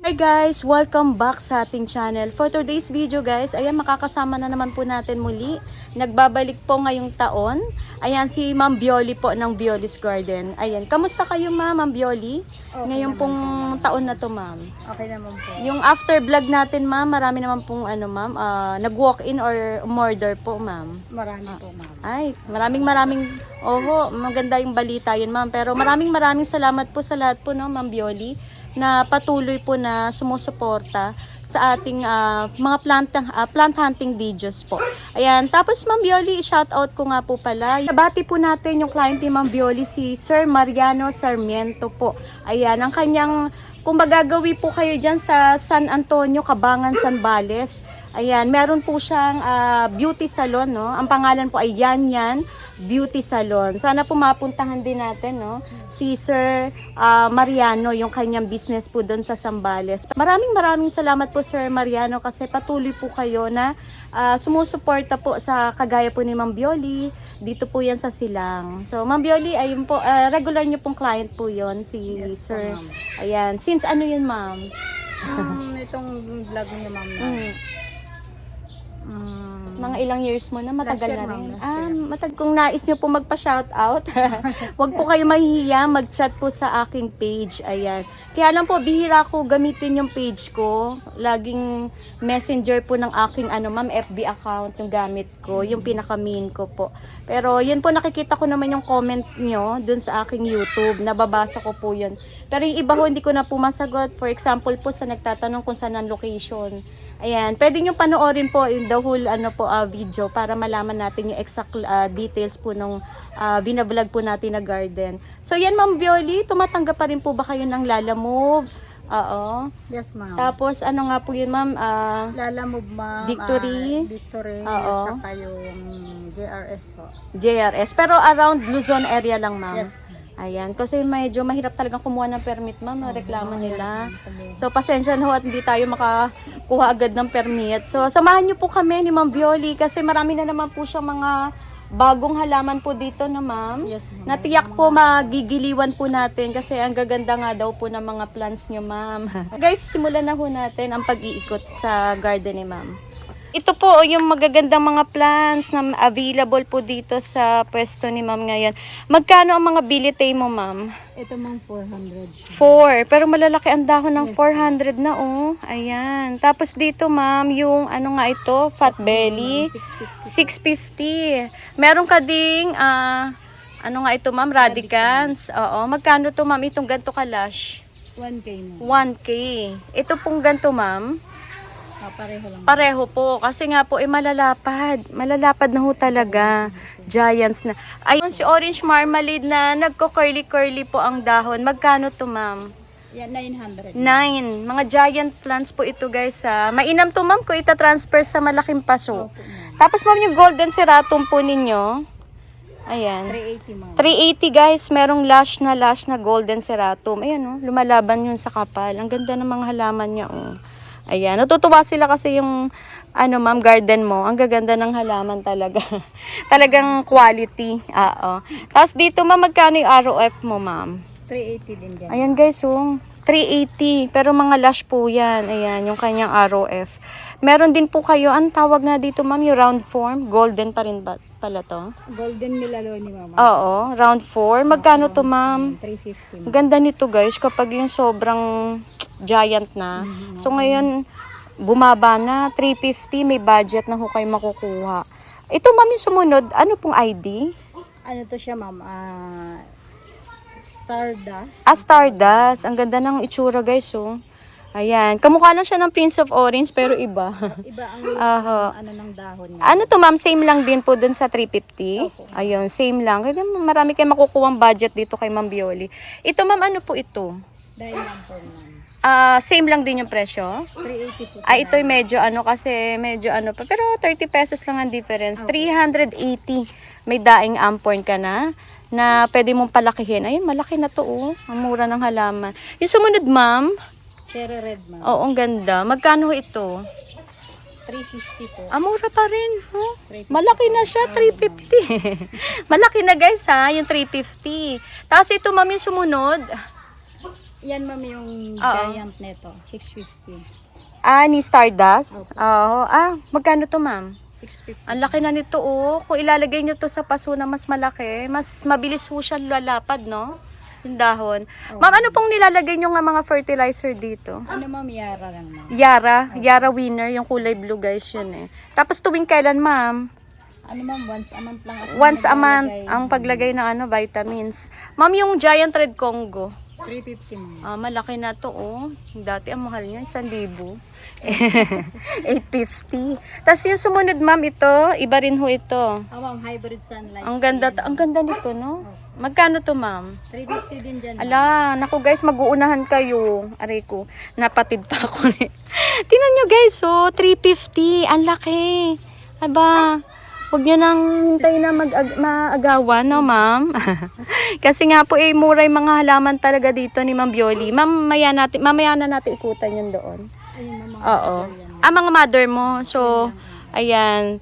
Hi guys! Welcome back sa ating channel. For today's video guys, ayan makakasama na naman po natin muli. Nagbabalik po ngayong taon. Ayan si Ma'am Bioli po ng Bioli's Garden. Ayan, kamusta kayo Ma'am Bioli? Okay Ngayong pong taon na to Ma'am. Okay naman po. Yung after vlog natin Ma'am, marami naman pong Ma'am, nag-walk-in or umorder po Ma'am. Marami po, ma'am. Ay, maraming maganda yung balita yun Ma'am. Pero maraming salamat po sa lahat po no Ma'am Bioli na patuloy po na sumusuporta sa ating mga plant hunting videos po. Ayan, tapos Ma'am Bioli, shout out ko nga po pala. Nabati po natin yung client ni Ma'am Bioli, si Sir Mariano Sarmiento po. Ayan, ang kanyang, kung magagawi po kayo dyan sa San Antonio, Cabangan, Zambales. Ayan, meron po siyang beauty salon, no? Ang pangalan po ay Yan Beauty Salon. Sana po mapuntahan din natin, no? Si Sir Mariano, yung kanyang business po doon sa Zambales. Maraming salamat po Sir Mariano kasi patuloy po kayo na sumusuporta po sa kagaya po ni Ma'am Bioli. Dito po yan sa Silang. So Ma'am Bioli, ayun po, regular nyo pong client po yon si Yes, Sir. ma'am. Ayan, since ano yun Ma'am? Itong vlog niyo, ma'am. Mga ilang years mo na, matagal Last year, na ma'am, rin. last year. Kung nais nyo po magpa-shoutout, wag po kayo mahihiya, mag-chat po sa aking page. Ayan. Kaya lang po, bihira ko gamitin yung page ko. Laging messenger po ng aking Ma'am, FB account yung gamit ko, yung pinaka-main ko po. Pero yun po, nakikita ko naman yung comment nyo dun sa aking YouTube. Nababasa ko po yun. Pero yung iba ho, hindi ko na po masagot. For example po, sa nagtatanong kung saan ang location. Ayan, pwede nyo panoorin po yung the whole video para malaman natin yung exact details po nung binablog po natin na garden. So yan Ma'am Bioli, tumatanggap pa rin po ba kayo ng Lala Move? Oo. Yes, ma'am. Tapos ano nga po yun Ma'am? Lala Move, ma'am. Victory. Victory. Oo. At saka yung JRS ho. JRS. Pero around Luzon area lang Ma'am. Yes. Ayan, kasi medyo mahirap talagang kumuha ng permit Ma'am, reklamo nila. So pasensya na ho at hindi tayo makakuha agad ng permit. So samahan niyo po kami ni Ma'am Bioli kasi marami na naman po siyang mga bagong halaman po dito na Ma'am. Yes, ma'am. Natiyak po magigiliwan po natin kasi ang gaganda nga daw po ng mga plants niyo Ma'am. Guys, simulan na ho natin ang pag-iikot sa garden ni Ma'am. Ito po yung magagandang mga plants na available po dito sa pwesto ni Ma'am ngayon. Magkano ang mga bilitay mo Ma'am? Ito, ma'am, 400. 4. Pero malalaki ang dahon ng 400 na oh. Ayan. Tapos dito Ma'am, yung ano nga ito, fat belly, 650. Meron ka ding, ano nga ito Ma'am, radicans. Oo. Magkano to Ma'am itong ganto kalash? 1K, ma'am. 1K. Ito pong ganto Ma'am. Pareho lang. Pareho po. Kasi nga po, malalapad. Malalapad na ho talaga. Giants na. Ayun, si Orange Marmalade na nagko-curly-curly po ang dahon. Magkano to, Ma'am? Yan, 900. 9. Mga giant plants po ito, guys. Mainam to, Ma'am, kung ita-transfer sa malaking paso. Opo, ma'am. Tapos, Ma'am, yung golden seratum po ninyo. Ayan. 380, ma'am. 380 guys, merong lash na golden seratum. Ayan oh, lumalaban yun sa kapal. Ang ganda ng mga halaman niya oh. Ayan, natutuwa sila kasi yung Ma'am, garden mo. Ang gaganda ng halaman talaga. Talagang quality. Oo. Tapos dito Ma'am, magkano yung ROF mo Ma'am? 380 din dyan. Ayan guys, oh. 380. Pero mga lash po yan. Ayan, yung kanyang ROF. Meron din po kayo, ang tawag nga dito Ma'am, yung round form. Golden pa rin ba pala to? Golden Milano ni mama. Oo, round 4. Magkano to Ma'am? 350. Ang ganda nito guys kapag yung sobrang giant na. So ngayon, bumaba na. 350, may budget na ho kayo makukuha. Ito Ma'am yung sumunod, ano pong ID? Ano to siya, ma'am? Stardust. Stardust. Ang ganda ng itsura guys oh. Ayan. Kamukha lang siya ng Prince of Orange pero iba. Iba ang ano ng dahon niya. Ano to Ma'am? Same lang din po dun sa 350? Opo. Ayun, same lang. Kaya marami kayong makukuhang budget dito kay Ma'am Bioli. Ito Ma'am, ano po ito? Diamond po, ma'am. Same lang din yung presyo? 380 po. Ay, ito medyo kasi medyo pa. Pero 30 pesos lang ang difference. 380. May daing ampon ka na pwede mong palakihin. Ayun, malaki na to oh. Ang mura ng halaman. Yung sumunod Ma'am, Cherry red, ma'am. oo, ang ganda. Magkano ito? 350 po. Mura pa rin. Oh. 350. Malaki na siya, 350. Malaki na guys ha, yung 350. Tapos ito Ma'am yung sumunod. Yan ma'am yung Oo. giant neto, 650. Ah, ni Stardust? Oo. Ah, magkano to, ma'am? 650. Ang laki na nito, oh. Kung ilalagay nyo to sa paso na mas malaki, mas mabilis po siya lalapad, no? Yung dahon. Ma'am, ano pong nilalagay nyo nga mga fertilizer dito? Ano ma'am, Yara lang ma'am. Yara Winner, yung kulay blue guys yun eh. Tapos tuwing kailan, ma'am? Ano ma'am, once a month lang ako Once a month naglalagay. ang paglagay ng vitamins. Ma'am, yung Giant Red Congo. 350 ma'am. Ah, malaki na to, oh. Dati ang mahal niya, 1,000. 850. Tapos yung sumunod, ma'am, ito, iba rin ho ito. Oh ma'am, hybrid sunlight. Ang ganda nito, no? Magkano to, ma'am? 350 din dyan. Ala, naku guys, mag-uunahan kayo. Aray ko, napatid pa ako. Tingnan nyo guys, oh, 350. Ang laki. Aba, huwag nyo nang hintay na maagawan, no, ma'am? Kasi nga po, mura yung mga halaman talaga dito ni Ma'am Bioli. Ma'am, mamaya na natin ikutan yun doon. Ayun ma'am. Oo. Ah, mga mother mo. So, ayan.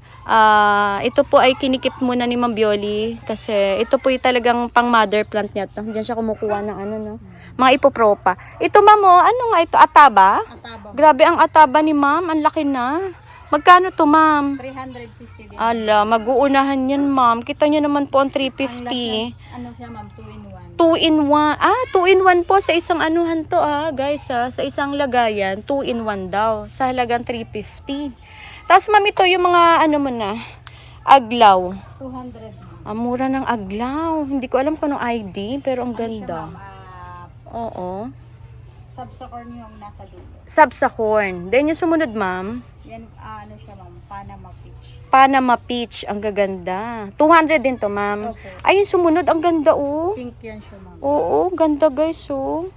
Ito po ay kinikip muna ni Ma'am Bioli kasi ito po ay talagang pang mother plant niya to. Diyan siya kumukuha ng ano, no? Mga ipopropa. Ito, ma'am, oh, ano nga ito? Ataba? Ataba. Grabe ang ataba ni ma'am. Ang laki na. Magkano to, ma'am? 350 din. Ala, mag-uunahan yan, ma'am. Kita nyo naman po ang 350. Ano siya ma'am, 2 in 1. 2 in 1. Ah, 2 in 1 po sa isang anuhan to, guys, Sa isang lagayan, 2 in 1 daw. Sa halagang 350. Tapos, ma'am, ito yung mga, ano mo na, aglaw. 200 ma'am. Ang mura ng aglaw. Hindi ko alam kung anong ID, pero ang Ano siya, ganda. ma'am? Oo. Subsacorn yung nasa dulo. Sabsacorn. Then, yung sumunod, ma'am, Yan, ano siya ma'am, Panama Peach. Panama Peach. Ang gaganda. 200 din to, ma'am. Opo. Ay, yung sumunod, ang ganda, oh. Pink yan siya ma'am. Oo, ganda, guys, oh.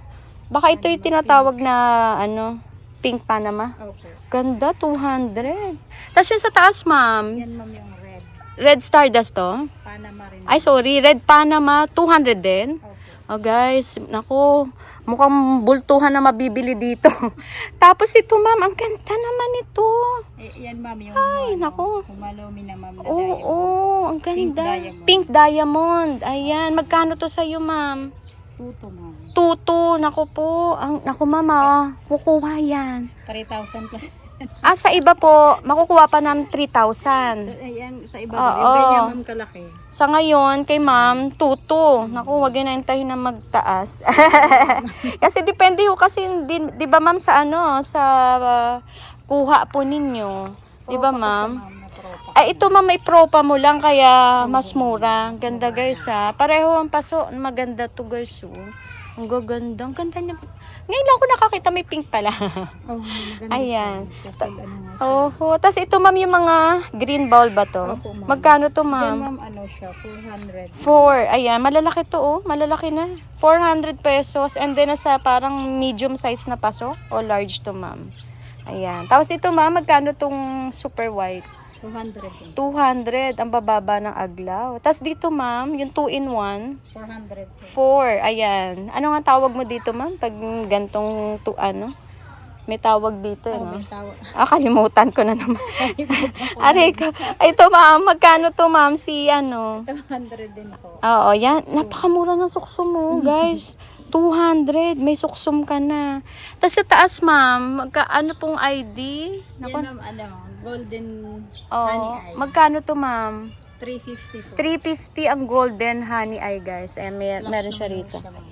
Baka ito yung tinatawag na, ano, pink Panama. Opo. Ganda, 200. Tapos yung sa taas, ma'am, Yan ma'am yung red. Red Stardust to. Panama rin. Ay, sorry, Red Panama, 200 din. Opo. Oh, guys, naku, mukhang bultuhan na mabibili dito. Tapos ito, ma'am, ang ganda naman ito. Yan ma'am yung Ay, naku. Humalomi na ma'am na Oo, diamond. ang ganda. diamond. Pink diamond. Ayan, magkano to sa'yo, ma'am? Tuto ma'am. Tuto, naku po. Naku, mama, kukuha yan. 3,000 plus. Sa iba po, makukuha pa ng 3,000. So, ayan, sa iba Oo. yung ganyan ma'am kalaki. Sa ngayon, kay ma'am, tuto. Naku, wag yun na hintayin na magtaas. Kasi depende ho kasi, di ba ma'am, sa ano, sa kuha po ninyo. Di ba ma'am? Na tropa. Ay, ito ma'am, may propa mo lang, kaya mas mura. Ang ganda guys, Pareho ang paso. Maganda to guys, Ang gaganda. Ang ganda niya. Ngayon lang ako nakakita may pink pala. Oh, maganda. Ayan. Kapag ano nga siya. Oh, tas ito ma'am yung mga green ball ba to? Opo, ma'am. Magkano to Yan ma'am? ma'am, ano siya, 400. 4. Ayan, malalaki to malalaki na. 400 pesos and then nasa parang medium size na paso o large to ma'am. Ayan. Tapos ito ma'am, magkano tong super white? 200 din. 200 ang bababa ng aglaw. Tapos dito ma'am, yung 2 in 1, 400 po. 4. Ayan. Ano nga tawag mo dito ma'am? Pag gantong may tawag dito, Oh, no? may tawag. Kalimutan ko na naman. Aray ko. Ay, ito ma'am, magkano to ma'am? Si 200 din po. Oo, yan. Napakamura ng suksum mo, guys. 200. May suksum ka na. Tapos sa taas, ma'am, ano pong ID? Yan ma'am, ano, golden Oo. honey eye. Magkano to, ma'am? 350 po. 350 ang golden honey eye, guys. Meron siya rito. Siya, ma'am.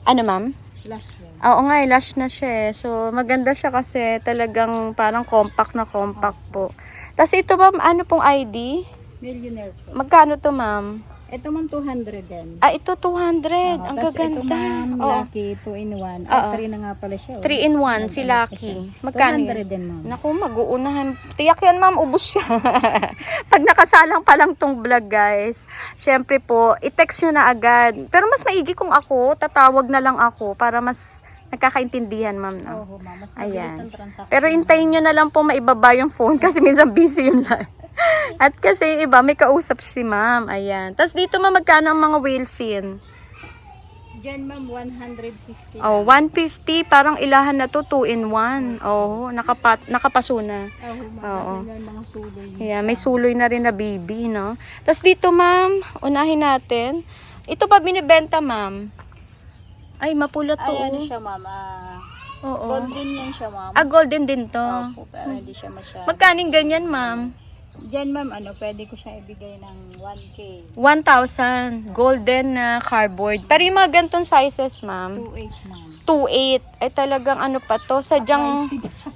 Ano, ma'am? Flash yan. Oo nga, lash na siya. So, maganda siya kasi talagang parang compact na compact po. Tapos ito, ma'am, ano pong ID? Millionaire po. Magkano to, ma'am? Ito ma'am, 200 din. Ito 200. Ang Tas ito gaganda. ma'am, Oo. Lucky, 2 in 1. Oo. 3 na nga pala siya. 3 in 1 si Lucky. Magkano 200 yun? din ma'am. Naku, mag-uunahan. Tiyak yan, ma'am, ubos siya. Pag nakasalang pa lang tong vlog, guys, syempre po, i-text nyo na agad. Pero mas maigi kung ako, tatawag na lang ako para mas nagkakaintindihan, ma'am. No? Oo ma'am, mas Ayan. mabilis ang transaction. Pero intayin nyo na lang po maibaba yung phone kasi minsan busy yung line. At kasi iba, may kausap si ma'am. Ayan. Tapos dito, ma'am, magkano ang mga whale fin? Diyan ma'am, 150. Oh, 150. Parang ilahan na to, 2 in 1. Oh, nakapaso na. Oo ma'am, Oo. kasi yung mga suloy. Yeah, may suloy na rin na baby, no? Tapos dito, ma'am, unahin natin. Ito ba binibenta, ma'am? Ay, mapula to. Ay, ano oh. siya, ma'am? Oo. Golden yan siya, ma'am. Golden din to. Opo, pero hindi siya masyado. Magkaning ganyan, ma'am? Diyan, ma'am, pwede ko siya ibigay ng 1K. 1,000. Golden na cardboard. Pero yung mga gantong sizes, ma'am, 2.8, ma'am. 2,800. Ay talagang ano pa to, sadyang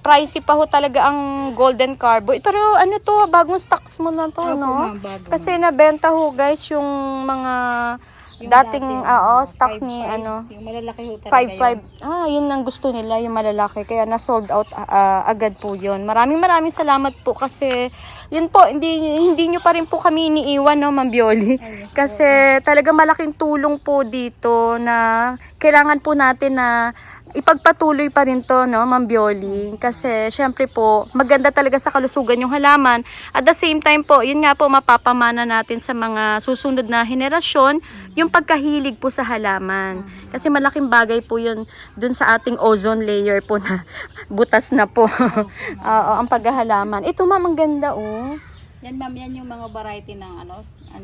pricey pa ho talaga ang golden cardboard. Pero ano to, bagong stocks mo na to, Opo, no? ma'am, bago, Kasi nabenta ho guys yung mga Yung dating, stock 5.5, ni ano, Yung malalaki ho talaga 5,500. Yun ang gusto nila, yung malalaki. Kaya na-sold out agad po yun. Maraming salamat po kasi yun po, hindi nyo pa rin po kami iniiwan, no, Ma'am Bioli. Kasi talaga malaking tulong po dito na kailangan po natin na ipagpatuloy pa rin to, no, Ma'am Bioli. Kasi syempre po, maganda talaga sa kalusugan yung halaman. At the same time po, yun nga po mapapamana natin sa mga susunod na henerasyon, yung pagkahilig po sa halaman. Kasi malaking bagay po yun dun sa ating ozone layer po na butas na po. Ang paghahalaman. Ito ma'am, ang ganda oh. Yan, ma'am, yan yung mga variety ng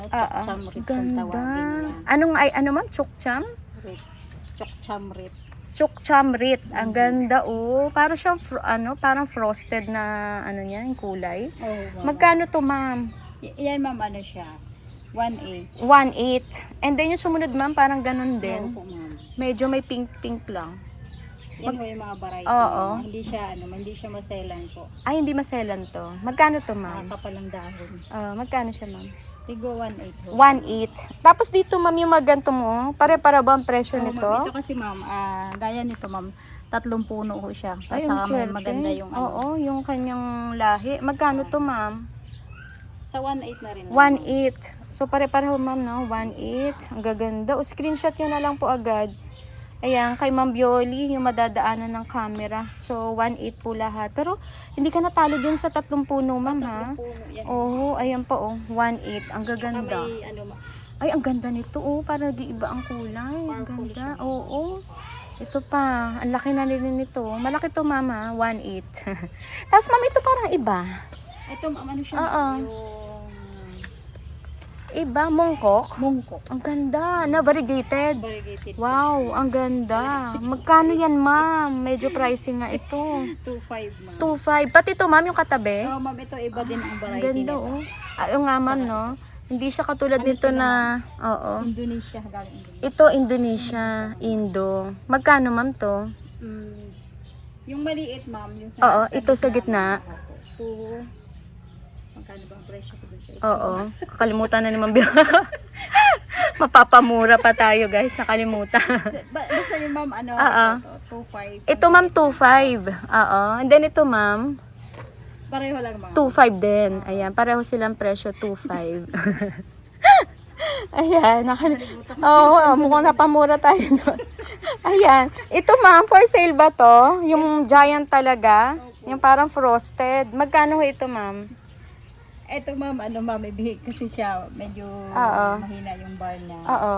chokcham rit kung Ganda. tawagin nila. Ano ma'am? Chokcham? Chokcham rit. Chokcham rit. Ang ganda oh. Para siyang parang frosted na niya, yung kulay. Oh, Magkano to ma'am? yan, ma'am, siya? 1.8. 1,800. And then yung sumunod ma'am, parang ganun din. Opo, ma'am. Medyo may pink lang. Yan ho yung mga variety. Oo. Hindi siya maselan po. Ay, hindi maselan to. Magkano to ma'am? Nakapalang dahon. Magkano siya ma'am? Tigo 1.8 ho. 1,800. Tapos dito ma'am, yung mga ganito mo, pare-para ba ang presyo Oo, nito? ma'am, ito kasi, ma'am, gaya nito, ma'am, 3 puno ho siya. Ay, ang Saka swerte. maganda yung Oo, yung kanyang lahi. Magkano to ma'am? Sa 1.8 na rin. 1,800. So pare-pareho ma'am, no? 1,800. Ang gaganda. O screenshot nyo na lang po agad. Ayan, kay Ma'am Bioli, yung madadaanan ng camera. So 1,800 po lahat. Pero hindi ka natalo dun sa 3 puno ma'am ha? Puno yan. Oo, ayan pa oh. 1,800. Ang Saka gaganda. may, Ay, ang ganda nito oh. Para nag-iiba ang kulay. Ang ganda. Oo. Ito pa. Ang laki na rin nito. Malaki to mama. 1,800. Tapos ma'am, ito parang iba. ito, ma'am, siya? Oo. Yung Iba, mongkok. mungkok. Ang ganda. Na variegated. Variegated. Wow, ang ganda. Magkano yan, ma'am? Medyo pricey nga ito. 2.5, ma'am. 2,500. Pati ito, ma'am, yung katabi. Oo, ma'am, ito iba din ang Ang variety ganda, nito. oh. Yung nga, ma'am, no? Hindi siya katulad nito sila, na, oo. Indonesia, galing Indonesia. Ito, Indonesia, Indo. Magkano, ma'am, to? Yung maliit, ma'am, yung Oo, ito sa gitna. Magkano ba ang presyo ko dun sa isa? Oo. Kakalimutan na ni Ma'am Bio. Mapapamura pa tayo, guys. Nakalimutan. Basta yung, ma'am, Oo. 2.5. Ito, ma'am, 2,500. Oo. And then ito, ma'am, Pareho lang, ma'am. 2,500 din. Ayan, pareho silang presyo, 2,500. Ayan, mukhang napamura tayo doon. Ayan, ito ma'am, for sale ba to? Yung giant talaga? Yung parang frosted. Magkano ho ito ma'am? Ito, ma'am, ma'am, ibigay kasi siya medyo Oo. mahina yung bar niya. Oo.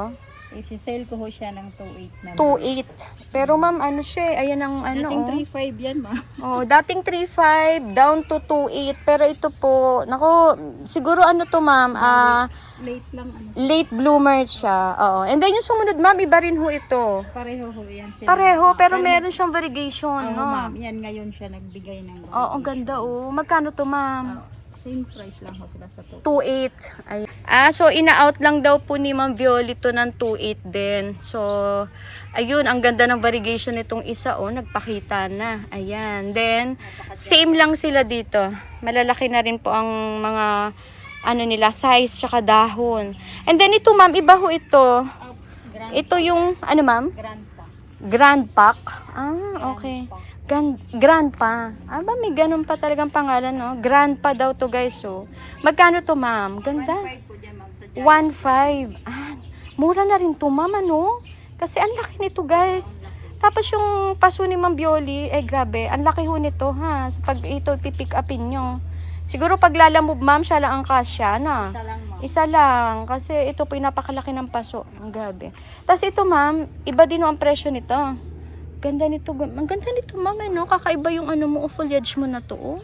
If you sell ko ho siya ng 2.8 na. 2,800. Pero ma'am, ano siya, ayan ang Dating oh. 3.5 yan, ma'am. Dating 3,500 down to 2,800. Pero ito po, nako, siguro ano to ma'am, Late lang, late bloomer siya. Oo. And then yung sumunod ma'am, iba rin ho ito. Pareho ho yan sila. Pareho, pero meron siyang variegation, Oo, no? ma'am. Yan ngayon siya nagbigay ng Oo, ang ganda oh. Magkano to ma'am? same price lang ho sila sa 2. 2,800. So ina-out lang daw po ni Ma'am Violi to ng 2,800 din. So, ayun, ang ganda ng variegation nitong isa oh, nagpakita na. Ayan. Then, same lang sila dito. Malalaki na rin po ang mga nila, size tsaka dahon. And then ito ma'am, iba ho ito. Ito yung, ma'am? Grand Pack. Okay. Grandpa. Ba, may ganun pa talagang pangalan, no? Grandpa daw to, guys, oh. Magkano to, ma'am? Ganda. 1.5 po dyan, ma'am. 1,500. Mura na rin to, ma'am, ano? Kasi ang laki nito, guys. Tapos yung paso ni Ma'am Bioli, grabe, ang laki ho nito, ha? Sa pag ito pipick upin nyo. Siguro pag lalamove, ma'am, siya lang ang kasya, na? Isa lang, ma'am. Isa lang. Kasi ito po yung napakalaki ng paso. Ang grabe. Tapos ito, ma'am, iba din ang presyo nito. Ganda nito. Ang ganda nito, ma'am, no? Kakaiba yung foliage mo na to, oh.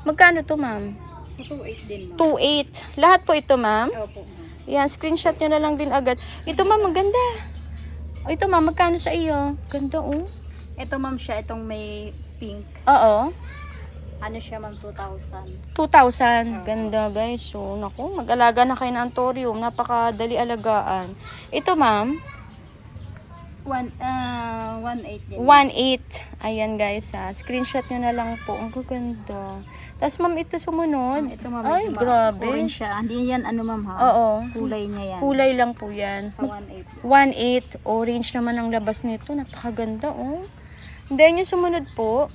Magkano to, ma'am? Sa 2.8 din, ma'am. 2,800. Lahat po ito, ma'am? Opo, ma'am. Yan, screenshot nyo na lang din agad. Ito, ma'am, ang ganda. O, ito ma'am, magkano sa iyo? Ganda oh. Ito ma'am siya, itong may pink. Oo. Ano siya ma'am, 2,000. 2,000. Ganda guys. So, naku, mag-alaga na kayo ng antorium. Napakadali alagaan. Ito ma'am, 1,800 din. 1,800. Ayan guys ha. Screenshot nyo na lang po. Ang gaganda. Tapos ma'am, ito sumunod. Ito ma'am, Ay, medyo grabe. orange siya. Hindi yan ano ma'am ha. Oo. Kulay niya yan. Kulay lang po yan. Sa 1,800. 1,800. Orange naman ang labas nito. Napakaganda oh. Then yung sumunod po,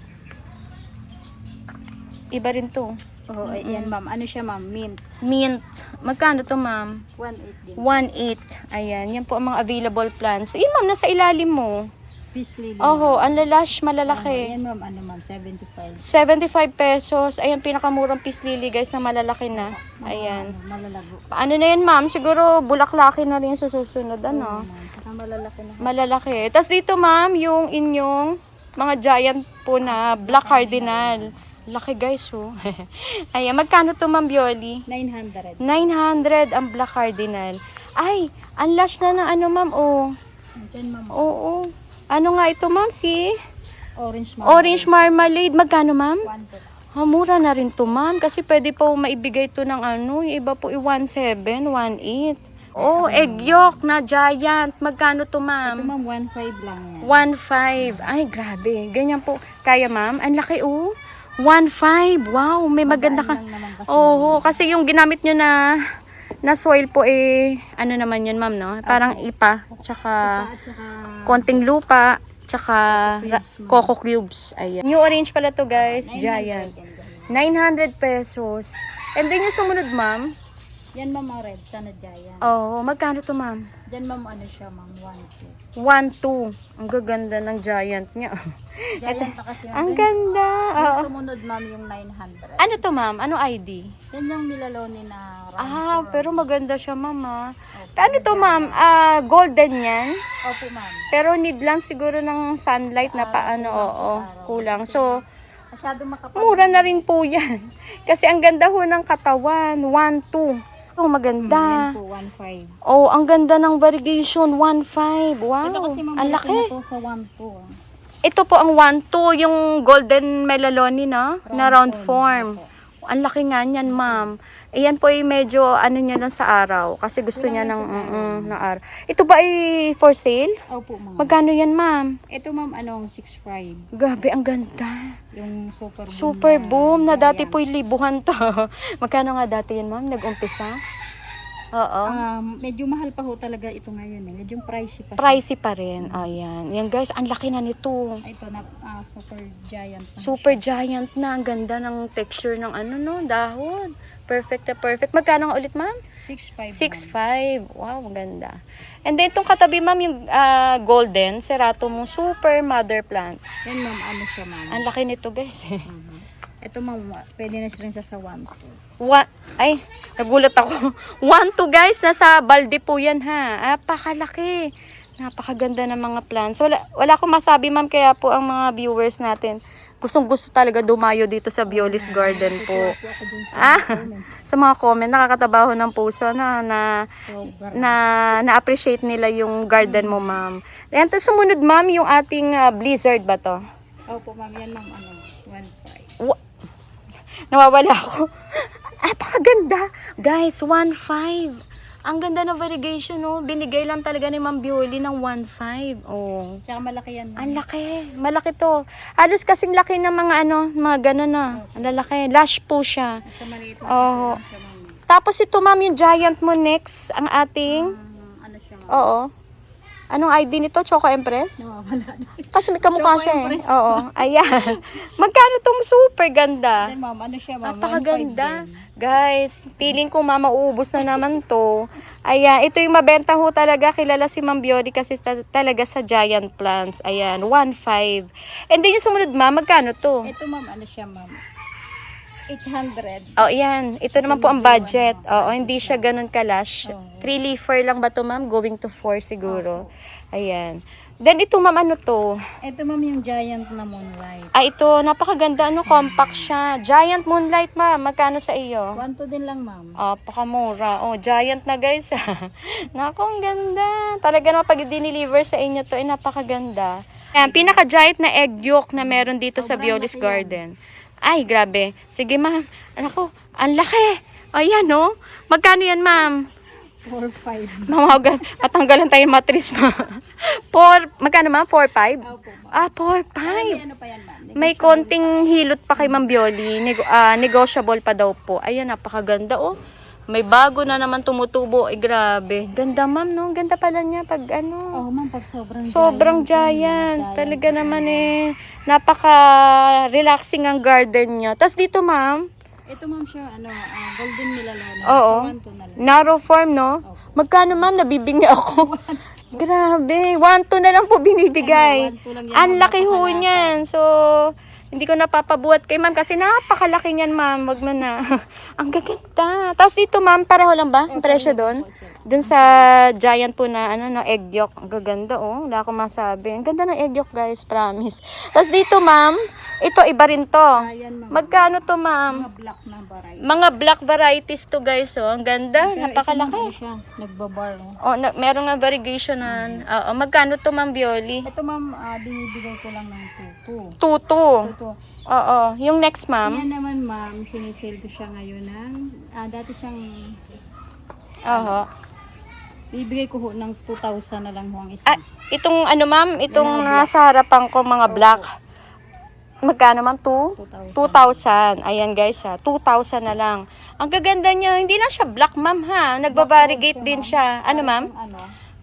iba rin to. Oo, yan ma'am. Ano siya ma'am? Mint. Mint. Magkano to ma'am? 1,800 din. 1,800. Ayan. Yan po ang mga available plants. Yun ma'am, nasa ilalim mo. Peace lily. Oho, ang lalash, malalaki. Yan ma'am, ano ma'am, 75. 75 pesos. Ayan, pinakamurang peace lily guys na malalaki na. Ayan. Ano, malalago. Paano na yun ma'am? Siguro bulaklaki na rin sa susunod. Ano? Ma'am, saka malalaki na. Malalaki. Tapos dito ma'am, yung inyong mga giant po na black cardinal. Laki guys oh. Ayan, magkano to ma'am Bioli? 900. 900 ang black cardinal. Ay, ang lash na ng ano ma'am oh. Diyan ma'am. Oo. Ano nga ito ma'am? Si Orange ma'am. Orange marmalade. Magkano ma'am? 1,200. Mura na rin to ma'am. Kasi pwede po maibigay to ng ano. Yung iba po 1,700, 1,800. Oh, egg yolk na giant. Magkano to Ito ma'am? ma'am, 1,500 lang yan. 1,500. Ay, grabe. Ganyan po. Kaya ma'am? Ang laki oh. 1,500. Wow, may maganda ka. Lang naman kasi. Oo, kasi yung ginamit nyo na soil po ano naman yun ma'am no? Parang ipa, tsaka At saka, konting lupa, tsaka Cubes, ma'am. coco cubes. Ayan. New orange pala to guys, giant. 900 900 pesos. And then yung sumunod ma'am, yan ma'am, ang red sana giant. oh, magkano to ma'am? Diyan ma'am, ano siya ma'am, 1,200. 1,200. Ang gaganda ng giant niya. Giant na kasi yan. Ang ganda. Yung Oo. sumunod ma'am, yung 900. Ano to ma'am? Ano ID? Yan yung milaloni na round. Ah, pero maganda siya ma'am ah. Opo. Ano to ma'am? Golden yan. Opo ma'am. Pero need lang siguro ng sunlight na paano, oo, kulang. So, Masyadong makapal. mura na rin po yan. Kasi ang ganda ho ng katawan, 1,200. Oh, maganda. Yan po, 1,500. Oh, ang ganda ng variegation, 1,500. Wow, Ito kasi ma'am, ang malaki laki. na to sa 1,200. Ito po ang 1,200, yung golden melaloni na round form. Opo. Ang laki nga niyan, ma'am. Ayan po ay medyo ano niya lang sa araw. Kasi gusto niya ng na araw. Ito ba ay for sale? Opo ma'am. Magkano yan, ma'am? Ito ma'am, ano, 6,500. Gabi, ang ganda. Yung super boom. Super boom na dati giant. po'y libuhan to. Magkano nga dati yan, ma'am? Nag-umpisa? Oo. Medyo mahal pa ho talaga ito ngayon eh. Medyo pricey pa siya. Pricey pa rin. Ayan. Yan guys, ang laki na nito. Ito na super giant. na Super giant na. Ang ganda ng texture ng ano no, dahon. Perfect na perfect. Magkano nga ulit, ma'am? siya. 6,500. 6,500. Wow, maganda. And then, itong katabi, ma'am, yung golden, serato mo, super mother plant. Yan ma'am, ano siya ma'am. Ang laki nito, guys. Ito ma'am, pwede na siya rin sa 1,200. Ay, nagulat ako. 1,200 guys, nasa balde po yan ha. Napakalaki. Napakaganda ng mga plants. Wala akong masabi ma'am, kaya po ang mga viewers natin, gustong gusto talaga dumayo dito sa Bioli's Garden po. Ako dun sa Sa mga comment, nakakatabaho ng puso sober. na-appreciate nila yung garden mo ma'am. Ayan, tapos sumunod ma'am, yung ating blizzard ba to? Opo ma'am, yan ma'am, ano, 1,500. Nawawala ako. Napakaganda. Guys, 1,500. Ang ganda ng variegation, no? Binigay lang talaga ni Ma'am Bioli ng 1,500. Oh. Tsaka malaki yan ma'am. Ang laki. Malaki to. Halos kasing laki ng mga mga ganun na. Ang lalaki. Lash po siya. Sa maliit na Oo. siya ma'am. Tapos ito, ma'am, yung giant mo next. Ang ating, Ano siya ma'am. oo. Anong ID nito? Choco Empress? Nawawala na. Kasi may kamukha Choco siya eh. Empress. Oo. Ayan. Magkano tong super ganda? Then ma'am, ano siya ma'am, 1,500 Napakaganda. din. Guys, feeling ko mauubos na naman to. Ayan, ito yung mabenta ho talaga. Kilala si Ma'am Bioli kasi talaga sa giant plants. Ayan, 1,500. And then yung sumunod ma'am, magkano to? Ito ma'am, ano siya ma'am. 800. Oh, yan. Ito naman po ang budget. Oo, hindi siya ganun kalash. Oo. 3 leafer lang ba to, ma'am? Going to 4 siguro. Ayan. Then ito, ma'am, ano to? Ito ma'am yung giant na moonlight. Ay, ito, napakaganda. Ano, compact siya. Giant Moonlight, ma'am. Magkano sa iyo? 1 to din lang ma'am. Pakamura. Oh, giant na guys. Naku, ang ganda. Talaga naman pag dineliver sa inyo to, ay napakaganda. Ayan, pinaka-giant na egg yolk na meron dito sa Sobrang Violi's laki Garden. Ay, grabe. Sige, ma'am. Naku, ang laki. Ayan, oh. Magkano yan, ma'am? 4-5. Mamawagan. Patanggalan tayo yung matris, ma. Magkano, ma'am? 4-5? Opo ma'am. 4-5. May ano pa yan ma'am? May konting hilot pa kay Ma'am Bioli. Negotiable pa daw po. Ayan, napakaganda, oh. May bago na naman tumutubo. Ay, grabe. Ganda, ma'am, no? Ganda pala niya pag ano. Oh ma'am, pag Sobrang giant. Talaga naman eh. Napaka-relaxing ang garden niya. Tapos dito, ma'am. Ito ma'am siya, golden milalana. Oo. So, 1 to na lang. Narrow form, no? Magkano, ma'am? Nabibingi ako. Grabe. 1-2 na lang po binibigay. 1 to lang yan, Ang ma'am, laki ho napakalaki. niyan. So, hindi ko napapabuhat kay ma'am kasi napakalaki niyan, ma'am. Wag mo na. Ang gaganda. Tapos dito, ma'am, pareho lang ba? Ang presyo doon? Doon sa giant po na egg yolk. Ang gaganda, oh. Wala akong masabi. Ang ganda ng egg yolk, guys. Promise. Tapos dito, ma'am, ito, iba rin to. Ayan ma'am. Magkano to, ma'am? Mga black na variety. Mga black varieties to, guys. Oh. Ang ganda. Pero ito, ma'am, Napakalaki. ano siya, nagbabar. Oh, meron nga variegationan. Oo, magkano to, Ma'am Bioli? Ito ma'am, binibigay ko lang ng 2. Tuto. Ito. Oo. Yung next, ma'am. Yan naman ma'am, sinisale ko siya ngayon ng, dati siyang, Oo. bibigay ko ho ng 2,000 na lang ho ang isa. Itong ano, ma'am? Itong Yung mga nasa harapan ko, mga black. Magkano, ma'am? 2,000. 2,000. Ayan, guys, ha. 2,000 na lang. Ang gaganda niya. Hindi lang siya black, ma'am, ha. Nagbabarigate din siya. Ano, ma'am?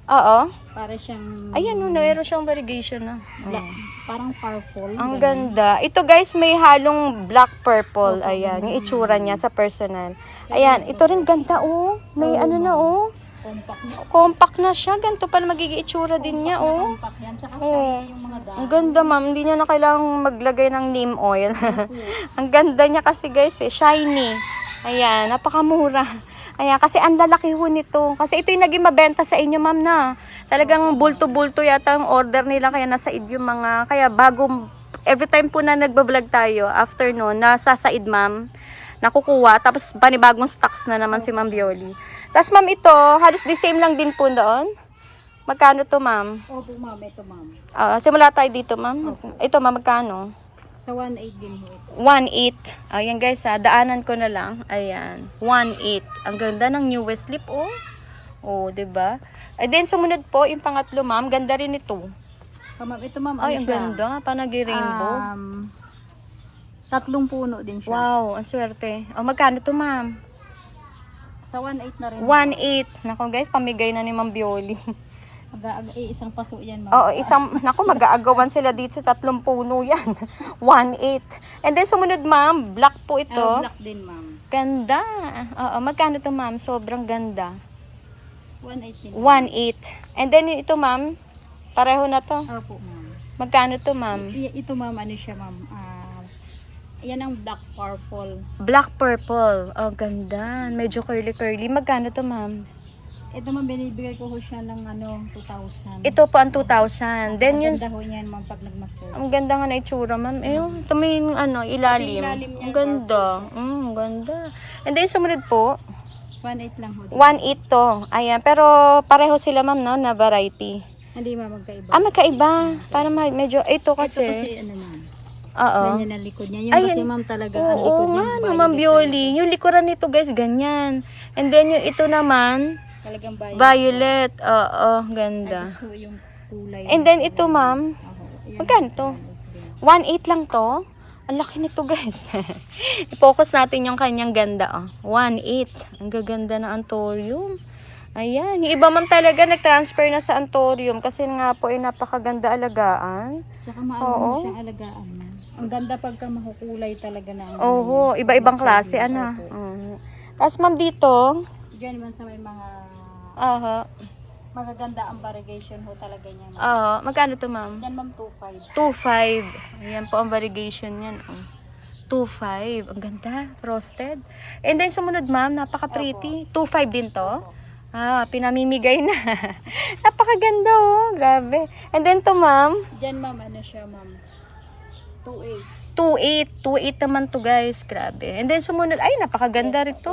Oo. Para siyang Ayan, no. Meron siyang variegation, na. black, parang purple. Ang ganun. ganda. Ito guys, may halong black purple. Ayan, yung itsura niya sa personal. Ayan, ito rin ganda, oh. May ano na, oh. Compact na. Compact na siya. Ganito pala magiging itsura din niya, oh. Compact yan. Tsaka Oo. shiny yung mga dahon. Ang ganda, ma'am. Hindi niya na kailangang maglagay ng neem oil. Ang ganda niya kasi, guys, eh. Shiny. Ayan, napakamura. Ayan, kasi ang lalaki ho nito. Kasi ito yung naging mabenta sa inyo, ma'am, na. Talagang bulto-bulto yata ang order nila. Kaya nasa yung mga... Kaya bago... Every time po na nagbablog tayo, after noon, nasa said, ma'am, nakukuha. Tapos panibagong stocks na naman si Ma'am Bioli. Tapos, ma'am, ito, halos the same lang din po doon. Magkano to, ma'am? Opo, ma'am. Ito, ma'am. Simula tayo dito, ma'am. Ito, ma'am, magkano? Sa 1.8 din ho ito. 1.8. Ayan, guys, ha. Daanan ko na lang. Ayan. 1.8. Ang ganda ng newest slip, oh. Oh, diba? And then, sumunod po, yung pangatlo, ma'am. Ganda rin ito. Ma'am, ito, ma'am, Ay, ano ang siya? ganda. Panagi-rainbow. 3 puno din siya. Wow, ang swerte. Oh, magkano to, ma'am? Sa 1.8 na rin. 1.8. Nako, guys, pamigay na ni Ma'am Bioli. Isang paso yan, ma'am. Oo, mag-aagawan sila dito sa 3 puno yan. 1.8. And then, sumunod, ma'am, black po ito. Black din, ma'am. Ganda. Oo, magkano to, ma'am? Sobrang ganda. 1.8 din. 1.8. And then, ito, ma'am, pareho na to. Opo, ma'am. Magkano to, ma'am? Ito, ma'am, ano siya, ma'am? Yan ang black purple. Black purple. Oh, ganda. Medyo curly-curly. Magkano to, ma'am? Ito, ma'am, binibigay ko ho siya ng 2,000. Ito po ang 2,000. Then, yung... Ganda ho niyan, ma'am, pag nag-mature. Ang ganda nga na itsura, ma'am. Ito may yung ilalim. ilalim niya, Ang ganda. Ang ganda. And then, sumunod po, 1.8 lang ho. 1.8 to. Ayan. Pero, pareho sila, ma'am, no, na variety. Hindi, ma'am, magkaiba. Magkaiba. Para medyo, ito kasi. Ito kasi, ma'am. Oo. Ganyan ang likod niya. Yan Ayan. kasi, ma'am, talaga ang likod Oo niya. nga, no, Ma'am Bioli. Yung likuran nito, guys, ganyan. And then, yung ito naman, Talagang violet. Oo, ganda. Gusto yung kulay. And then, ito, ma'am, magkano to? 1.8 lang to? Ang laki nito, guys. I-focus natin yung kanyang ganda, oh. 1.8. Ang gaganda ng Anthurium. Ayan. Yung iba, ma'am, talaga nag-transfer na sa Anthurium kasi nga po ay napakaganda alagaan. Tsaka maano siyang alagaan, ma'am. Ang ganda pagka makukulay talaga na. Oo, iba-ibang klase, ano. Tapos, ma'am, dito, Diyan man sa may mga magaganda ang variegation ho talaga niya. magkano to, ma'am? Diyan, ma'am, 2.5. 2.5. Ayan po ang variegation yan, oh. 2.5. Ang ganda. Frosted. And then sumunod ma'am, napaka-pretty. 2.5 din to. Pinamimigay na. Napakaganda oh. Grabe. And then to ma'am, Diyan ma'am, ano siya ma'am? 2.8. 2.8 naman to guys. Grabe. And then sumunod, ay napakaganda rito.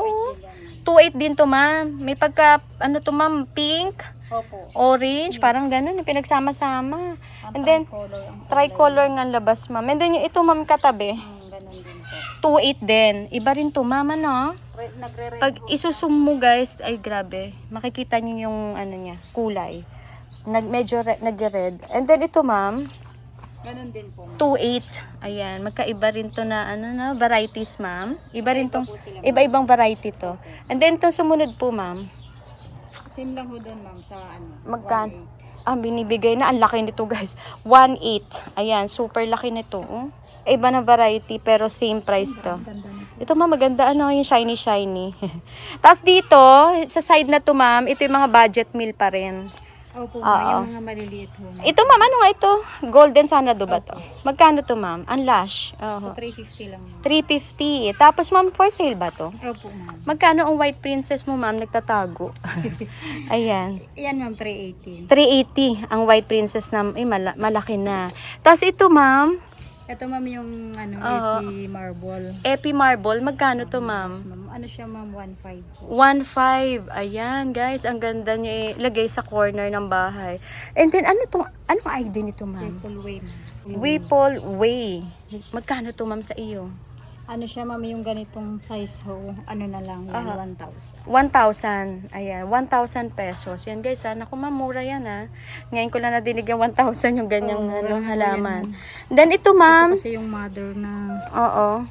2.8 din to ma'am. May pagka, ano to ma'am, pink, Opo. orange, parang ganun, pinagsama-sama. And then, tricolor nga labas ma'am. And then yung ito ma'am katabi, Ganun din po. 2.8 din. Iba rin to ma'am, ano? Nagre-red Pag isusum mo guys, ay grabe. Makikita niyo yung ano niya, kulay. Medyo nag-red. And then ito ma'am, Ganun din po. 2.8. Ayan, magkaiba rin to na ano na varieties, ma'am. Iba rin tong po sila, ma'am. iba-ibang variety to. And then itong sumunod po, ma'am. Same lang ho doon ma'am sa ano. Magkano? 1.8. Binibigay na ang laki nito, guys. 1.8. Ayan, super laki nito. Oh. Iba na variety pero same price to. Ganda na po. Ito ma'am, maganda ano, yung shiny. Tapos dito, sa side na to, ma'am, ito yung mga budget meal pa rin. Opo ma'am, yung mga maliliit ho. Ma'am. Ito ma'am, ano nga ito? Golden Sanado ba to? Magkano to, ma'am? Ang lash. So 350 lang ma'am. 350. Tapos ma'am, for sale ba to? Opo ma'am. Magkano ang white princess mo, ma'am? Nagtatago. Ayan. Yan ma'am, 380. 380 ang white princess na malaki na. Tapos ito, ma'am, Ito ma'am yung ano, Oo. AP marble. Epi Marble. Magkano to, ma'am? Ma'am, ano siya ma'am, 1.5 po. 1.5. Ayan, guys. Ang ganda niya ilagay sa corner ng bahay. And then, anong ID nito, ma'am? Triple way ma'am. Whipple Way. Magkano to, ma'am, sa iyo? Ano siya ma'am, yung ganitong size ho, ano na lang yan, Aha. 1,000. 1,000. Ayan, 1,000 pesos. Yan guys, naku ma'am, mura yan ha. Ngayon ko lang nadinig yung 1,000 yung ganyang Oo, ano, mura halaman. yan. Then ito ma'am, Ito kasi yung mother na, oo.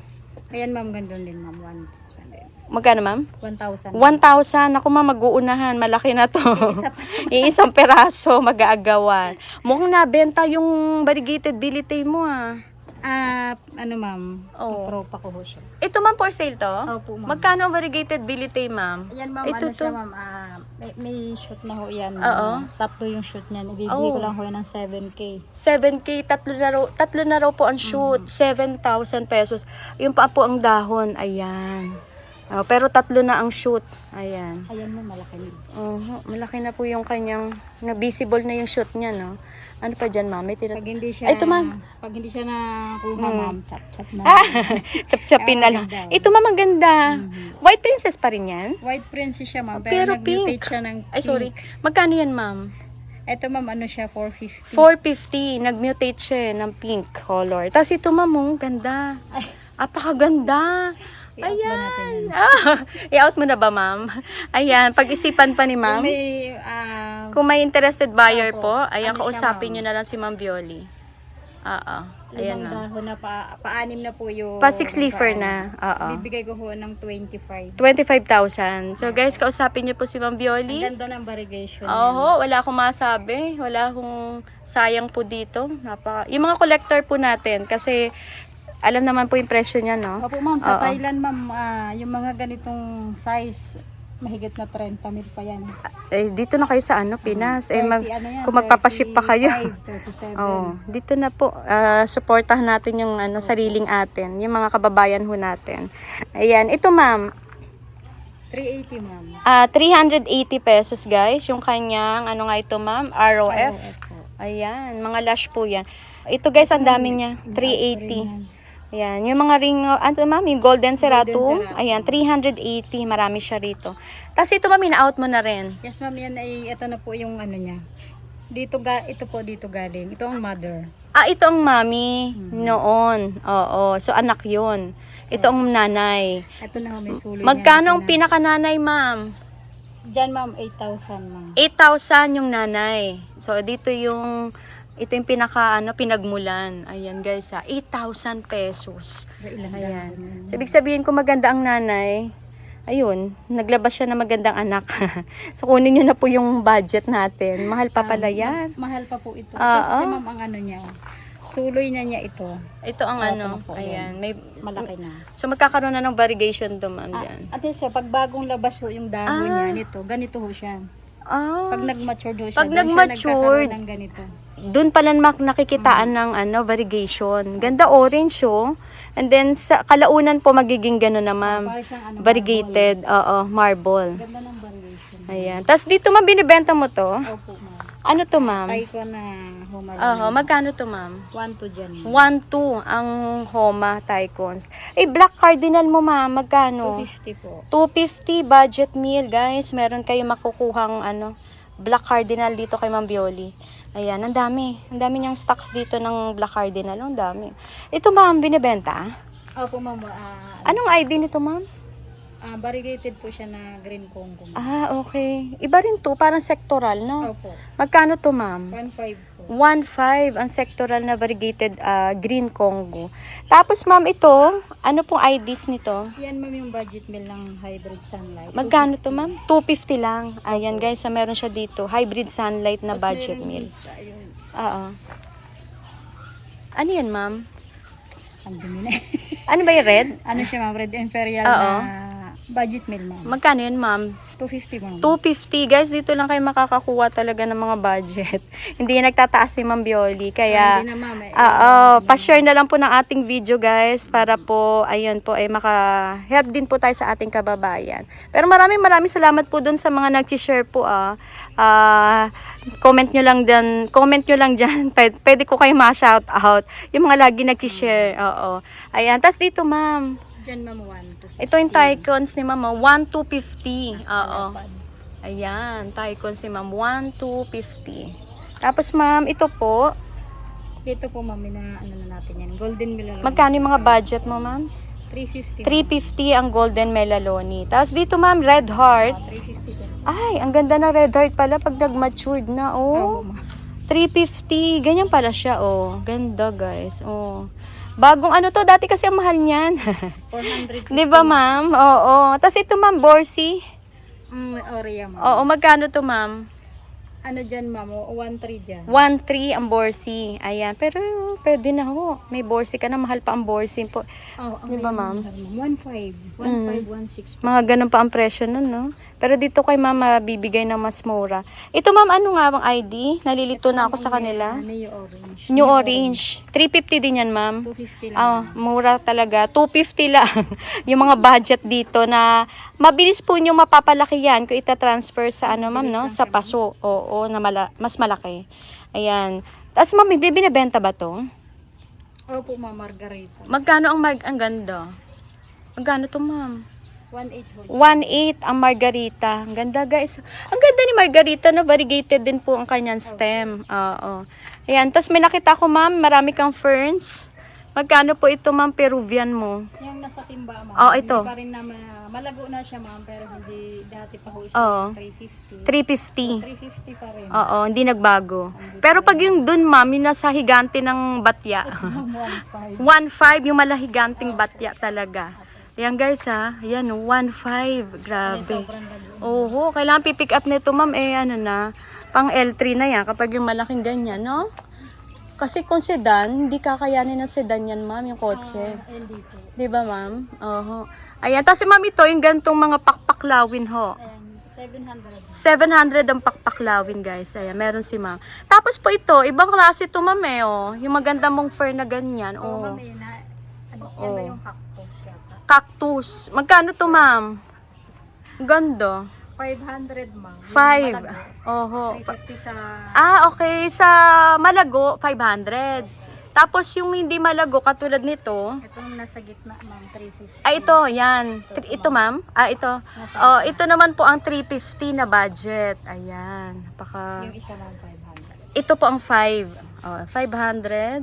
ayan ma'am, gandun din ma'am, 1,000 din. Magkano ma'am? 1,000. 1,000. Ako ma'am, mag-uunahan. Malaki na to. Isa pa. Iisang peraso, mag-aagawan. Mukhang nabenta yung variegated bilitay mo ah. Ano ma'am, Oo. tropa ko ho siya. Ito ma'am, for sale to? Opo, ma'am. Magkano ang variegated bilitay ma'am? Ayan ma'am, Ito ano to. siya ma'am, may shoot na ho yan. Oo. Tatlo yung shoot niyan. Ibibigay Oo. ko lang ho yan ng 7K. 7K, tatlo na raw po ang shoot, 7,000 pesos. Yung pa po ang dahon, ayan. Pero tatlo na ang shoot, ayan. Ayan mo, malaki na. Malaki na po yung kanyang, visible na yung shoot niya, no? Ano pa dyan, ma'am? May Pag hindi siya, Ay, ito, ma'am. Pag hindi siya nakuha ma'am, chap-chap na. Chap-chapin na lang. Ganda. Ito, ma'am, ang ganda. White princess pa rin yan? White princess siya ma'am, Pero pero nag-mutate pink. siya ng pink. Ay, sorry. Magkano yan, ma'am? Ito ma'am, ano siya, 450. 450. Nag-mutate siya ng pink color. Tapos ito, ma'am, ganda. Ay. Apakaganda. I-out ba natin Ayan. yan? I-out mo na ba, ma'am? Ayan, pag-isipan pa ni Kung ma'am. may, Kung may interested buyer Opo. po, ayan, Ano siya, kausapin ma'am? nyo na lang si Ma'am Violi. Ayan, limang ma'am. dahon na pa-anim na po yung... Pa 6 leafer na. Bibigay ko ho ng 25. 25,000. So guys, kausapin niyo po si Ma'am Ang Violi. ganda ng variegation. Oho, wala akong masabi. Wala akong sayang po dito. Yung mga collector po natin, kasi alam naman po yung presyo niya, no? Opo ma'am, sa Oo. Thailand ma'am, yung mga ganitong size, mahigit na 30 mil pa yan. Dito na kayo sa Pinas. 30, Mag, ano yan, kung magpapaship pa kayo. 35, 37. Oh, dito na po. Supportahan natin yung sariling atin, yung mga kababayan ho natin. Ayan, ito ma'am. 380 ma'am. 380 pesos guys, yung kanyang, ano nga ito ma'am, ROF. po. Ayan, mga lash po yan. Ito guys, ang dami niya, 380. Ayan, yung mga ring, ano ma'am, yung Golden Cerato. Golden Cerato. Ayan, 380, marami siya rito. Tapos ito ma'am, ina-out mo na rin. Yes ma'am, yan ay, ito na po yung ano niya. Ito po dito galing. Ito ang mother. Ito ang mami noon. Oo, so anak yun. Ito ang nanay. Ito na ho, may suloy Magkano ang niya. pinakananay ma'am? Diyan ma'am, 8,000 ma'am. 8,000 yung nanay. So dito ito yung pinagmulan. Ayan guys 8,000 pesos. Ilang Ayan. dahon yan. So ibig sabihin kung maganda ang nanay, ayun, naglabas siya ng magandang anak. So kunin nyo na po yung budget natin. Mahal pa pala yan. Mahal pa po ito. Oo. Kasi ma'am, ang ano niya, suloy na niya ito. Ito ang Ito ano, na po, ayan. May, Malaki na. so magkakaroon na ng variegation to ma'am dyan. At least, pag bagong labas ho yung dahon niya nito, ganito ho siya. Pag nag-mature ho siya, Pag doon siya nag-matured, nagkakaroon ng ganito. doon pala nakikitaan ng variegation. Ganda orange oh. And then sa kalaunan po magiging gano'n na ma'am. Para siyang ano, Variegated, oo, marble. Ganda ng variation. Ayan. Tapos dito ma'am, binibenta mo to? Opo, ma'am. Ano to ma'am? Taiko na human. Oo, magkano to ma'am? 1 to dyan. 1-2 ang Homa Taikons. Eh, Black Cardinal mo ma'am, magkano? 250 po. 250 budget meal, guys. Meron kayo makukuhang Black Cardinal dito kay Ma'am Bioli. Ayan, ang dami. Ang dami niyang stocks dito ng Black Cardinal. Ang dami. Ito ma'am, binibenta? Opo, ma'am. Anong ID nito ma'am? Variegated po siya na green Congo. Okay. Iba rin to, parang sectoral, no? Opo. Magkano to ma'am? 1.5 po. 1.5 ang sectoral na variegated green Congo. Tapos ma'am, ito, ano pong IDs nito? Yan, ma'am, yung budget meal ng hybrid sunlight. Magkano to ma'am? 250 lang. Ayan guys, meron siya dito. Hybrid sunlight na Tapos budget meron meal. dito, ayun. Oo. Ano yan ma'am? Ang dumi na. Ano ba yung red? Ano siya, ma'am? Red Imperial Oo. na budget meal, ma'am. Magkano yan ma'am? 250, ma'am. 250. Guys, dito lang kayo makakakuha talaga ng mga budget. Hindi yan nagtataas si Ma'am Bioli. Kaya, Hindi na, ma'am. pa-share na lang po ng ating video guys para po, ayun po, ay maka-help din po tayo sa ating kababayan. Pero maraming salamat po dun sa mga nag-share po comment nyo lang dyan. Pwede ko kayo ma-shout out. Yung mga lagi nag-share. Oo. Ayan. Tapos dito ma'am. Diyan, ma'am, 1 to 50. Ito yung Taikons ni Mama, 1,250. Oo. Ayan, Taikons ni Ma'am, 1,250. Tapos Ma'am, ito po, Dito po, ma'am, na ano na natin yan. Golden Melaloni. magkano yung mga budget mo Ma'am? 350. 350 ang Golden Melaloni. Tapos dito Ma'am, Red Heart. 350 po. Ay, ang ganda ng Red Heart pala pag nag-matured na. Oh, Opo, ma'am. 350. Ganyan pala siya. Oh, ganda guys. Oh. Bagong ano to, dati kasi ang mahal niyan. 450. Di ba Ma'am? Oo. Tapos ito Ma'am, Borsi. Oria, ma'am. Oo, magkano to Ma'am? Ano dyan, ma'am? 1.3 dyan. 1.3 ang Borsi. Ayan. Pero pwede na ho. May Borsi ka na. Mahal pa ang Borsi po. Oh, Di ba, ma'am? 1.5. 1.5, 1.6. Mga ganun pa ang presyo nun, no? Pero dito kay mama bibigay ng mas mura. Ito ma'am, ano nga bang ID? Nalilito na ako sa kanila. New Orange. New Orange. 350 din yan ma'am. 250 lang. Mura talaga. 250 lang. Yung mga budget dito na mabilis po nyo mapapalaki yan kung itatransfer sa ano ma'am, no? Sa paso. Oo, na mas malaki. Ayan. Tapos ma'am, binibenta ba to? Opo, ma'am, Margarita. Magkano ang ganda? Magkano to ma'am? 1.8 po. 1.8 ang Margarita. Ang ganda guys. Ang ganda ni Margarita na variegated din po ang kanyang stem. Oo. Ayan. Tapos may nakita ko ma'am, marami kang ferns. Magkano po ito ma'am Peruvian mo? Yung nasa timba, ma'am. Oh, ito. Hindi pa rin naman, malago na siya, ma'am, pero hindi dati pa ho Oo. siya 350. 350. 350 pa rin. Oo, hindi nagbago. Pero pag yung dun ma'am, yung nasa higante ng batya. 1.5. 1.5 yung malahiganting batya talaga. Ayan guys ha. Ayan 1.5. Grabe. Sobrang lago. Oo, kailangan pipick up nito ma'am na, pang L3 na yan kapag yung malaking ganyan, no? Kasi kung sedan, hindi kakayanin ng sedan yan ma'am, yung kotse. Hindi po. Di ba ma'am? Oo. Ayan, tapos ma'am ito, yung gantong mga pakpaklawin ho. Ayan, 700 700. ang pakpaklawin guys. Ayan, meron si ma'am. Tapos po ito, ibang klase ito ma'am oh. Yung maganda mong fur na ganyan. Oo, Oh. ma'am, yan na. Ano, yan ba yung cactus yata? Cactus. Magkano to ma'am? Ganda. 500, ma'am. Yung 5. malago. Oho. 350 sa... Okay. Sa Malago, 500. Tapos yung hindi Malago, katulad nito, Itong nasa gitna, ma'am, 350. ito, yan. Ito, ma'am. Ito. Ito naman po ang 350 na budget. Ayan. Yung isa, ma'am, 500. Ito po ang 5. 500.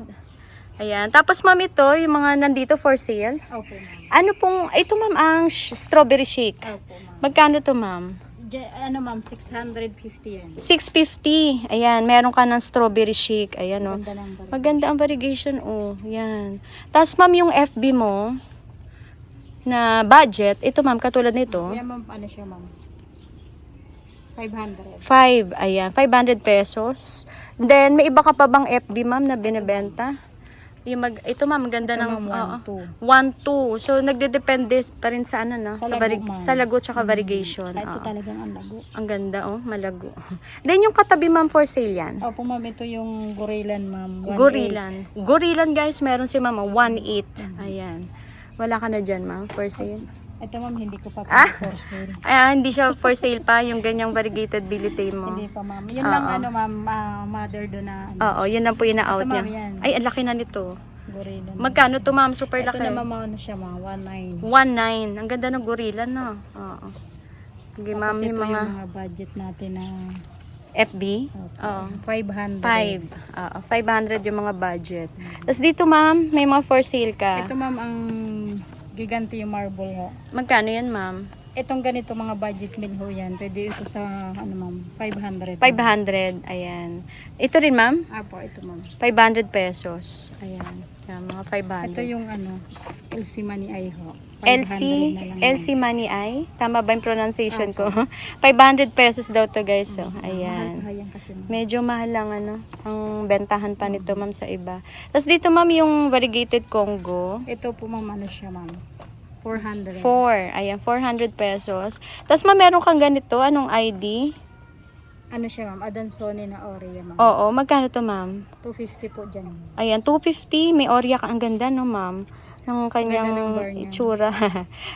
Ayan. Tapos, ma'am, ito, yung mga nandito for sale. Opo, ma'am. Ano pong, ito, ma'am, ang strawberry shake. Opo, ma'am. Magkano to, ma'am? Ano, ma'am, 650 yan. 650. Ayan, meron ka ng strawberry shake. Ayan, oh. Ganda ng baril. Maganda ang variegation, oh. Yan. Tapos, ma'am, yung FB mo na budget, ito, ma'am, katulad nito. Yan, ma'am, ano siya, ma'am? 500. 5, ayan, 500 pesos. Then, may iba ka pa bang FB, ma'am, na binibenta? Ito ma'am, maganda Ito, ng ma'am, 1-2. So nagdedepende pa rin sa ano no, Sa lago, ma'am. sa lago tsaka variegation. Ito Oo. talagang ang lago. Ang ganda malago. Then yung katabi ma'am for sale yan. Opo ma'am, ito yung gorillan ma'am. 1.8. Gorillan guys, meron si ma'am 1.8. Ayan. Wala ka na dyan ma'am for sale. Ito ma'am, hindi ko pa for sale. Hindi siya for sale pa yung ganyang variegated bilite mo. Hindi pa ma'am. Yun lang ano ma'am, mother doon na ano, Oo, yun lang po yung na-out Ito, niya. ma'am, yan. Ay, ang laki na nito. gorillan. Magkano to ma'am? Super Ito laki. naman ano siya ma'am, 1.9. 1.9. Ang ganda ng gorilla no. Oo. Sige ma'am, Tapos yung ito mga yung mga budget natin na FB. Oo. 500. 500 yung mga budget. Tapos dito ma'am, may mga for sale ka. Ito ma'am ang gigante yung marble ho. Magkano yan ma'am? Itong ganito mga budget meal ho yan. Pwede ito sa ano ma'am, 500. 500. Ayan. Ito rin ma'am? Apo, ito ma'am. 500 pesos. Ayan. Yan, mga 500. Ito yung ano, LC Money Eye ho. 500 LC, na lang yan. LC Money Eye. Tama ba yung pronunciation ko? 500 pesos daw to guys. So, Mahal ayan. pa yan kasi ma'am. Medyo mahal lang ano, ang bentahan pa nito ma'am sa iba. Tapos dito ma'am yung variegated Congo. Ito po ma'am, ano siya ma'am, 400. 4. Ayan, 400 pesos. Tapos ma'am, meron kang ganito. Anong ID? Ano siya ma'am, Adansone na Oreo ma'am. Oo, magkano to ma'am? 250 po dyan. Ayan, 250. May Oreo ka. Ang ganda no ma'am. Ng Ganda ng kanyang bar niya. itsura.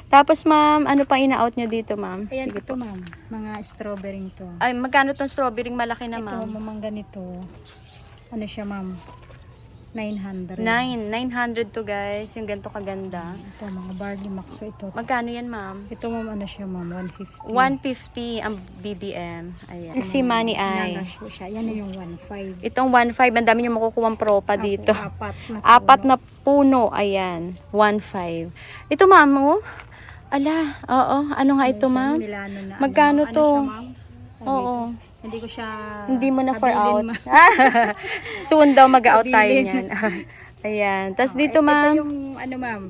Tapos ma'am, ano pa ina-out nyo dito ma'am? Ayan, ito ma'am, mga strawberry to. Ay, magkano tong strawberry malaki na Ito ma'am? mamang ganito. Ano siya ma'am? 900. 900 to guys. Yung ganito kaganda. Ito mga barley max. So ito. Magkano yan ma'am? Ito ma'am, ano siya ma'am? 150. 150 ang BBM. Ayan. Si Money Eye. Nanash po siya. Yan yung 1.5. Itong 1.5, ang dami nyo makukuha propa dito. Apat na Apat na puno. Ayan. 1.5. Ito ma'am, oh. Ala, oo. Ano nga ito ma'am? Milano na. Magkano ano to? siya, ma'am? Oo. Hindi ko siya Hindi mo na for out. habilin, ma'am. Soon daw mag-out tayo Habilin. niyan. Ayan. Tapos dito Ito ma'am, yung ano ma'am?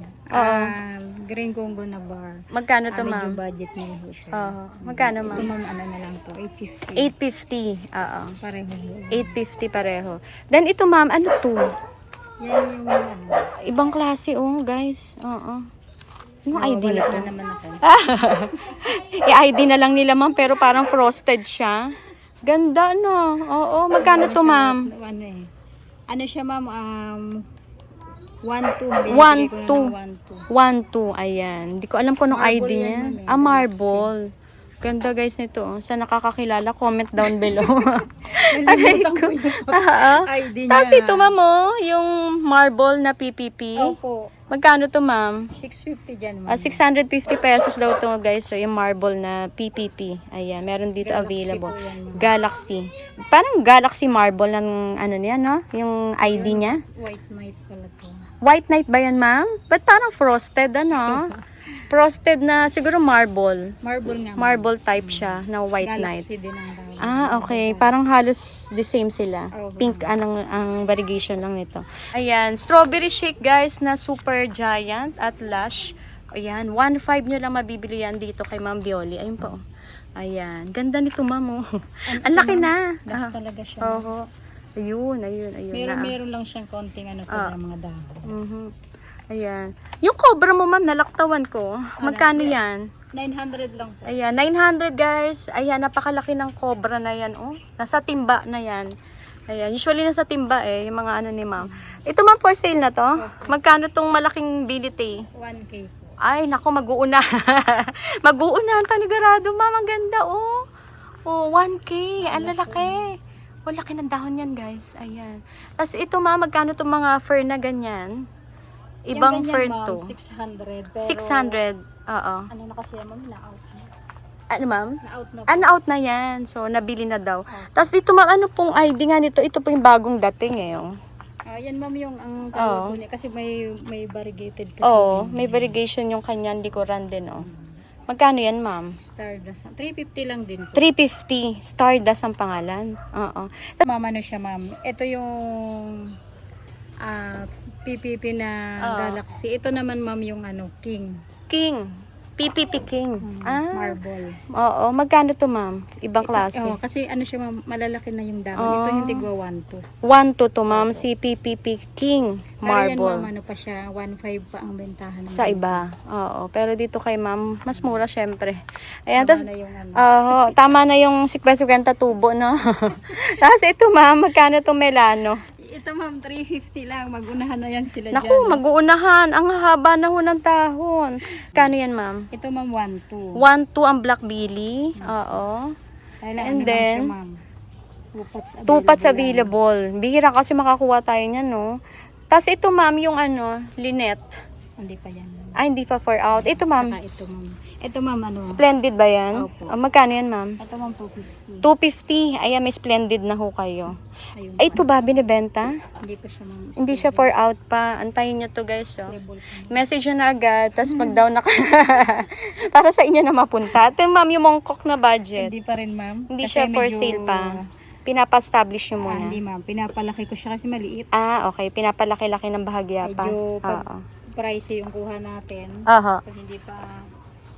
Green Congo na bar. magkano to Medyo ma'am? budget nila ho siya. Oo. Magkano Ito ma'am? ma'am, ano na lang to? 850. 850. Oo. Pareho. 850 pareho. Then ito ma'am, ano to? Yan yung ano. Ibang klase oh, guys. Oo. Ano ID Wala nito? na naman ako. I-ID na lang nila ma'am, pero parang frosted siya. Ganda no. Oo, magkano to ma'am? Ano eh. Ano siya ma'am? 1.2. 1.2. 1.2, ayan. Hindi ko alam kung anong ID Marble yan, niya. ma'am, eh. Marble. Ganda guys nito. oh. Sa nakakakilala, comment down below. Nalimutan ko yung Oo. ID niya. Tapos ito ma'am oh, yung marble na PPP. Opo. Magkano to ma'am? 650 dyan ma'am. 650 pesos daw to guys. So yung marble na PPP. Ayan, meron dito Galaxy available. po yan, ma'am. Galaxy. Parang Galaxy marble ng ano niya, no? Yung ID niya. White night pala to. White Knight ba yan, ma'am? Ba't parang frosted, ano? Frosted na, siguro marble. Marble nga. ma'am. Marble type siya, na White Knight. Galaxy din ang tawag. Okay. Parang halos the same sila. Oo. Pink ang variegation lang nito. Ayan, strawberry shake guys na super giant at lush. Ayan, 1.5 nyo lang mabibili yan dito kay Ma'am Bioli. Ayun po. Ayan, ganda nito ma'am. Ang laki na. Lash talaga siya. Oo. Ayun. Meron lang siyang konting ano sa mga dahon. Mhm. Ayan. Yung cobra mo ma'am, nalaktawan ko. Magkano yan? 900 lang po. Ayan, 900 guys. Ayan, napakalaki ng cobra na yan. Oh. Nasa timba na yan. Ayan, usually nasa timba yung mga ano ni ma'am. Ito ma'am, for sale na to? Magkano tong malaking bilite? 1K po. Ay, nako, mag-uuna. Mag-uunahan, panigurado ma'am. Ang ganda, oh. Oh, 1K. Ang lalaki. Oh, laki ng dahon yan, guys. Ayan. Tapos ito ma'am, magkano tong mga fur na ganyan? Ibang Yung fur ganyan, to. ma'am, 600. Pero, 600. Oo. Ano na kasi yan, ma'am? Na-out na. Ano ma'am? Na-out na po. Out na yan. So, nabili na daw. Tapos dito ma'am, ano pong ID nga nito? Ito po yung bagong dating oh. Yan ma'am yung ang tawag ko niya. Kasi may variegated kasi. Oo, may variegation yung kanyang likuran din oh. Magkano yan ma'am? Stardust. 350 lang din po. 350. Stardust ang pangalan. Oo. Ma'am, ano siya ma'am? Ito yung PPP na Galaxy. Ito naman ma'am yung ano, King. King. PPP King. Marble. Oo. Magkano to, ma'am? Ibang klase. Oh, kasi ano siya ma'am, malalaki na yung dahon. Ito yung tigwa 1-2. 1 to ma'am, si PPP King Pero yan ma'am, Marble. ano pa siya, 1.5 pa ang bentahan. Sa iba. Oo. Pero dito kay ma'am, mas mura syempre. Ayan, Tama tas, na yung ano. tama na yung 50 tubo, no? Tapos ito ma'am, magkano to Melano? Ito ma'am, 350 lang. Magunahan na yan sila Naku, dyan. mag-uunahan. Ang haba na ho ng tahon. Kano yan ma'am? Ito ma'am, 1-2. 1 to ang Black Billy. Oo. Kaya And ano then, lang siya ma'am. Two pots lang. available. Bihira kasi makakuha tayo niyan, no? Tapos ito ma'am, yung ano, Lynette. Hindi pa yan. Ay, hindi pa for out. Ito ma'am, Saka ito ma'am. Ito ma'am, ano. Splendid ba yan? Opo. Magkano yan ma'am? Ito ma'am, 250. 250. Ayan, may Splendid na ho kayo. Ayun. Ay, ito ba binibenta? Hindi pa siya ma'am. Hindi siya for out pa. Antayin nyo to guys. Oh. Stable pa. Message nyo na agad. Tapos pag daw para sa inyo na mapunta. Ito ma'am, yung mongkok na budget. Hindi pa rin ma'am. Hindi Kasi siya for medyo- sale pa. Pinapa-establish nyo muna. Hindi ma'am, pinapalaki ko siya kasi maliit. Okay. Pinapalaki-laki ng bahagya pa. Medyo pag Oo. pricey yung kuha natin. Aha. So hindi pa,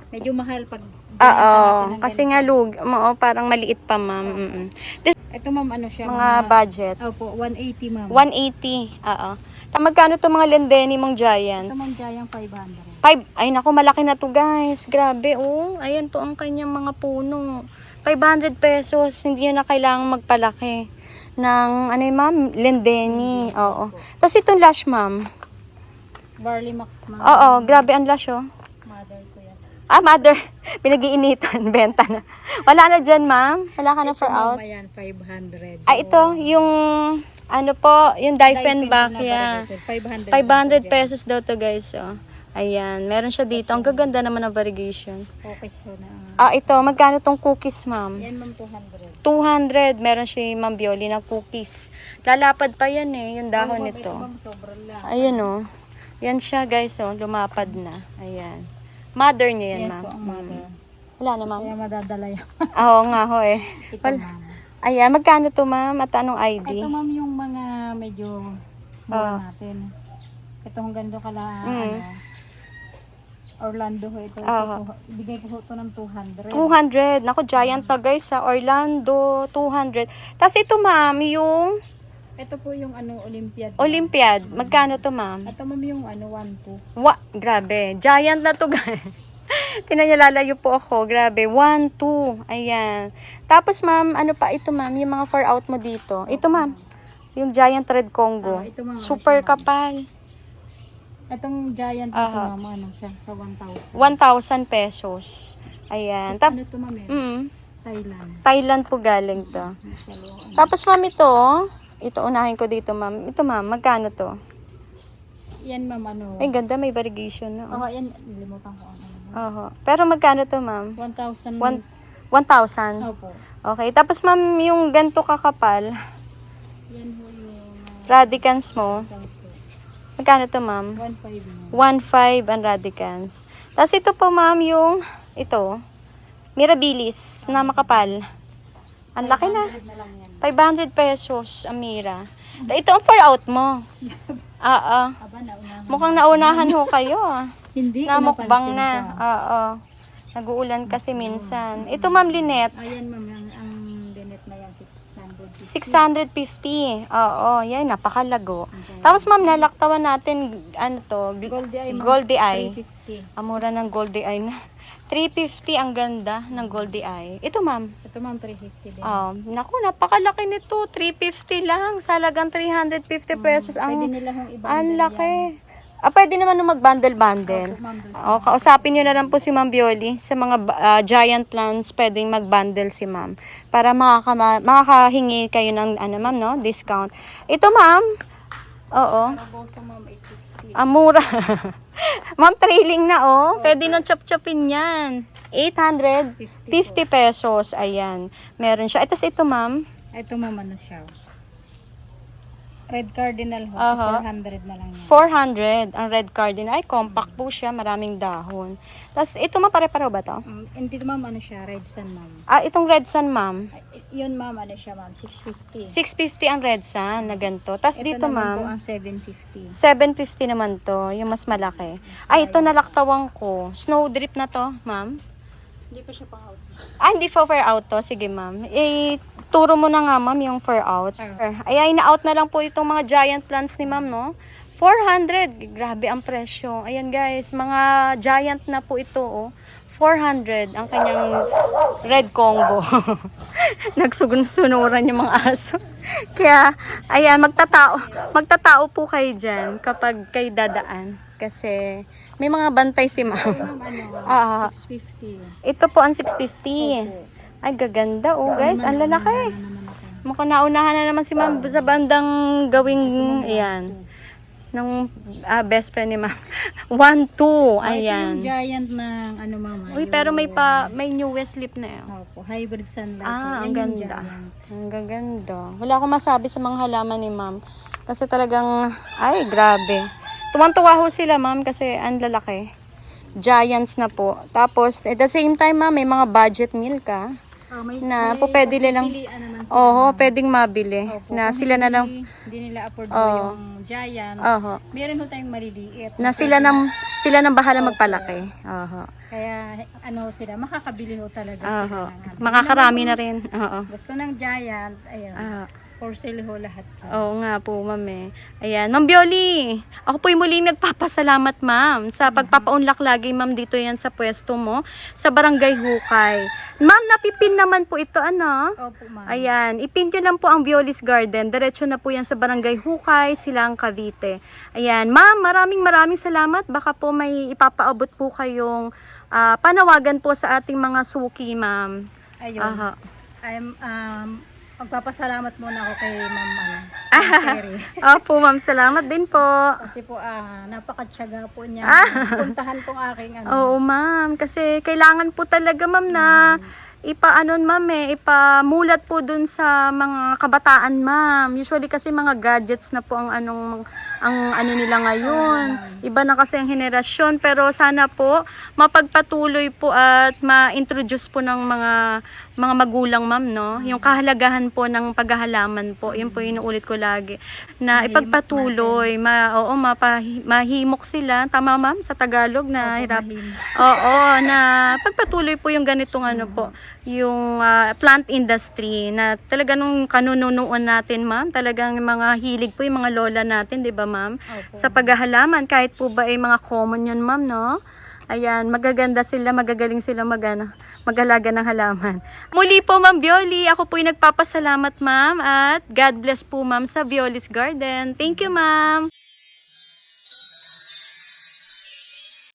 medyo mahal pag Oo. binenta natin ng Kasi ganito. nga parang maliit pa ma'am. Mm-mm. Ito ma'am, ano siya? Mga budget. Opo, 180 ma'am. 180. Oo. Magkano to mga Lendeni mong Ito ma'am, Giants? Giant 500. 5. Ay naku, malaki na to guys. Grabe oh. Ayan po ang kanyang mga puno. 500 pesos. Hindi nyo na kailangang magpalaki ng ano yun ma'am? Lendeni. Oo. Tapos itong lash ma'am. Barley Max ma'am. Oo. Grabe ang lash oh. Mother ko yan. Mother. Pinag-iinitan. Benta na. Wala na dyan ma'am. Wala ka na for Ito, out. ma'am, ayan, 500. Ito. Yung ano po. Yung Diefenbach. na Yeah. variegation. 500. 500 pesos daw to guys. Oh. Ayan, meron siya dito. Ang gaganda naman ng variegation. Okay, so na. Ito, magkano tong cookies, ma'am? Yan ma'am, 200. 200. Meron si Ma'am Bioli ng cookies. Lalapad pa yan eh, yung dahon Ito nito. ma'am, sobrang lang. Ayun oh. Yan siya guys oh, lumapad na. Ayan. Mother niya yan, Yes ma'am. po, ang mother. Wala na, ma'am. Kaya madadala yan. Oo nga ho eh. Ito Wala. ma'am. Ayan, magkano to, ma'am? At anong ID? Ito ma'am yung mga medyo mura natin. Itong gando kala ano, Orlando ho ito. Bigay ko ho ito ng 200. 200. Naku, giant na guys sa Orlando. 200. Tapos ito, ma'am, yung Ito po yung ano Olympiad. Olympiad. Magkano to, ma'am? Ito ma'am yung ano 1-2. Grabe. Giant na to, guys. Tinan niyo, lalayo po ako. Grabe. 1, 2. Ayan. Tapos, ma'am, ano pa ito, ma'am? Yung mga far out mo dito. Ito, ma'am. Yung giant red Congo. Ito, ma'am, Super ano siya, ma'am? kapal. Itong giant ito ma'am, ano siya sa 1,000. 1,000 pesos. Ayan. Ano ito ma'am? Thailand. Thailand po galing to. Tapos, ma'am, ito unahin ko dito, ma'am. Ito, ma'am, magkano to? Yan ma'am, ano. Ay, ganda. May variegation na. Oo, yan. Nilimutan ko ano. Pero magkano to, ma'am? 1,000. 1,000? Opo. Okay. Tapos, ma'am, yung ganto kakapal, Yan ho yung radicans mo, peso. magkano to, ma'am? 1,500 ma'am. 1,500 ang radicans. Tapos ito po, ma'am, yung ito, Mirabilis na makapal. Ang laki na. 100 na lang yan. 500 pesos ang Mira. Ito ang for out mo. Aba, nauna. Mukhang naunahan ho kayo. Hindi ko Namukbang napansin na. pa. Nag-uulan kasi minsan. Ito, ma'am, Lynette. Ayan ma'am, ang dinet na yan, 600. 650. Yan, napakalago. Tapos, ma'am, nalaktawan natin, ano to, Goldie eye ma'am. Goldie eye. 350. Amura ng Goldie eye na. 350 ang ganda ng Goldie eye. Ito, ma'am. Ito ma'am, 350 din. Naku, napakalaki nito. 350 lang. Salagang 350 pesos. Pwede nila hong ibang Ang laki. Pwede naman nung mag-bundle-bundle. Kausapin nyo na lang po si Ma'am Bioli sa mga giant plants, pwedeng mag-bundle si Ma'am para makakahingi kayo ng ma'am, no? Discount. Ito, ma'am. Oo. Boso ma'am, 850. Mura. Ma'am, trailing na, oh. Pwede nang chop-chopin yan. 850 pesos. Ayan. Meron siya. Ito, ma'am. Ito ma'am, ano siya? Red Cardinal ho, Aha. 400 na lang yan. 400 ang red cardinal. Ay, compact po siya. Maraming dahon. Tapos, ito ma'am, pare-pareho ba to? Hindi ma'am, ano siya, Red Sun ma'am. Ah, itong red sun, ma'am. Yun ma'am, ano siya ma'am, 650. 650 ang red sun na ganito. Tapos Ito dito, naman po ma'am, ang 750. 750 naman to. Yung mas malaki. Ay, ito nalaktawan ko. Snow drip na to, ma'am. Hindi pa siya pang out. Ah, hindi for fur out to. Sige, ma'am. Turo mo na nga, ma'am, yung fur out. Ay, na-out na lang po itong mga giant plants ni ma'am, no? 400. Grabe ang presyo. Ayan, guys. Mga giant na po ito, oh. 400 ang kanyang red Congo. Nagsunuran yung mga aso. Kaya, ayan, magtatao po kayo dyan kapag kayo dadaan. Kasi, may mga bantay si ma'am. Ma'am, ano, Ah, 650. ito po ang 650. Ay, gaganda, oh, guys. Ang lalaki. Mukhang naunahan na naman si ma'am sa bandang gawing, ayan, ng best friend ni ma'am. 1, 2, ayan. Ito yung giant ng ano ma'am. Uy, pero may newest lip na yun. Opo, hybrid sunlight. Ah, ang Yan yung ganda. giant. Ang gaganda. Wala akong masabi sa mga halaman ni ma'am. Kasi talagang, ay, grabe. Tuwang-tuwa ho sila, ma'am, kasi ang lalaki. Giants na po. Tapos, at the same time, ma'am, may mga budget meal ka. Na po pwede nilang, pagpipilian naman sila, oo, ma'am. pwedeng mabili. Opo, Na kung sila na lang, hindi nila afford Oo. yung giant. oho, Meron ho tayong maliliit. na sila nang bahala magpalaki. Oho. Kaya ano sila, makakabili ho talaga Oho. sila. ng ano. Makakarami na rin. Oo. Gusto ng giant, ayun. Ah. For sale ho lahat. yan. Oo nga po, ma'am eh. Ayan, Ma'am Bioli, ako po'y muling nagpapasalamat, ma'am, sa pagpapaunlak lagi, ma'am, dito yan sa pwesto mo, sa Barangay Hukay. Ma'am, napipin naman po ito, ano? Opo, ma'am. Ayan, ipin nyo lang po ang Bioli's Garden. Diretso na po yan sa Barangay Hukay, Silang Cavite. Ayan, ma'am, maraming salamat. Baka po may ipapaabot po kayong panawagan po sa ating mga suki, ma'am. Ayun. Aha. Magpapasalamat muna ako kay Ma'am Terry. Opo, ma'am, salamat din po. Kasi po napakatyaga po niya. Ah. Puntahan tong aking ano. Oo, ma'am. Kasi kailangan po talaga, ma'am, na ipamulat po dun sa mga kabataan, ma'am. Usually kasi mga gadgets na po ang ano nila ngayon. Iba na kasi ang henerasyon, pero sana po mapagpatuloy po at ma-introduce po ng mga magulang, ma'am, no? Yung kahalagahan po ng paghahalaman po. Yun po inuulit ko lagi. Na ipagpatuloy, mahimok sila. Tama, ma'am, sa Tagalog na hirap. Oo, na pagpatuloy po yung ganitong ano po, yung plant industry na talaga nung kanununuan natin, ma'am, talagang mga hilig po yung mga lola natin, 'di ba, ma'am? Opo. Sa paghahalaman, kahit po ba ay mga common yun, ma'am, no? Ayan, magaganda sila, magagaling sila mag-alaga ng halaman. Muli po, Ma'am Bioli, ako po yung nagpapasalamat, ma'am, at God bless po, ma'am, sa Bioli's Garden. Thank you, ma'am.